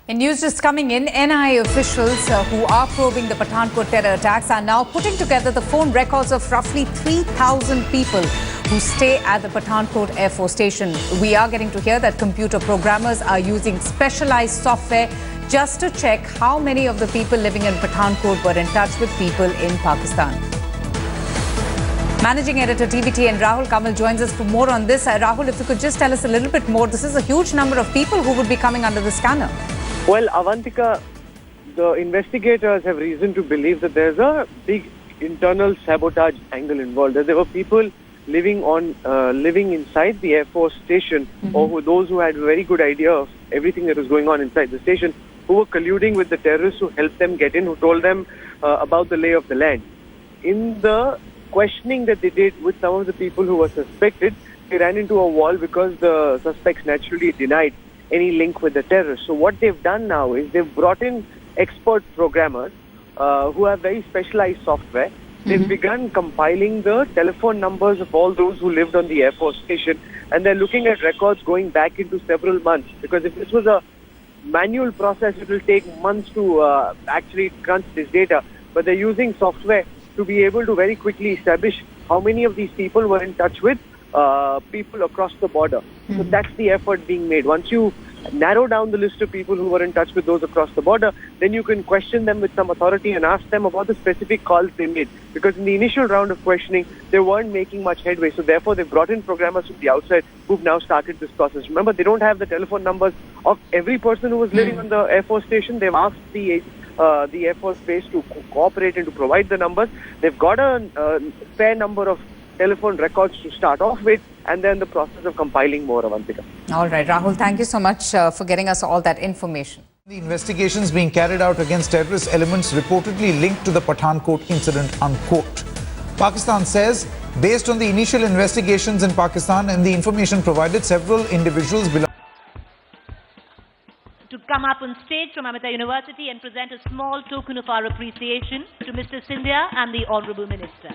In news just coming in, NIA officials who are probing the Pathankot terror attacks are now putting together the phone records of roughly 3,000 people who stay at the Pathankot Air Force station. We are getting to hear that computer programmers are using specialized software just to check how many of the people living in Pathankot were in touch with people in Pakistan. Managing Editor TVT and Rahul Kamal joins us for more on this. Rahul, if you could just tell us a little bit more. This is a huge number of people who would be coming under the scanner. Well, Avantika, the investigators have reason to believe that there's a big internal sabotage angle involved. That there were people living inside the Air Force station, or those who had a very good idea of everything that was going on inside the station, who were colluding with the terrorists who helped them get in, who told them about the lay of the land. In the questioning that they did with some of the people who were suspected, they ran into a wall because the suspects naturally denied any link with the terrorists. So what they've done now is they've brought in expert programmers who have very specialized software. They've begun compiling the telephone numbers of all those who lived on the Air Force station, and they're looking at records going back into several months, because if this was a manual process, it will take months to actually crunch this data. But they're using software to be able to very quickly establish how many of these people were in touch with people across the border. So that's the effort being made. Once you narrow down the list of people who were in touch with those across the border, then you can question them with some authority and ask them about the specific calls they made. Because in the initial round of questioning, they weren't making much headway. So therefore, they've brought in programmers from the outside who've now started this process. Remember, they don't have the telephone numbers of every person who was living on the Air Force station. They've asked the Air Force base to cooperate and to provide the numbers. They've got a fair number of telephone records to start off with, and then the process of compiling more, Avantika. All right, Rahul, thank you so much for getting us all that information. The investigations being carried out against terrorist elements reportedly linked to the Pathankot incident, unquote. Pakistan says, based on the initial investigations in Pakistan and the information provided, several individuals belong to come up on stage from Amita University and present a small token of our appreciation to Mr. Sindhya and the Honourable Minister.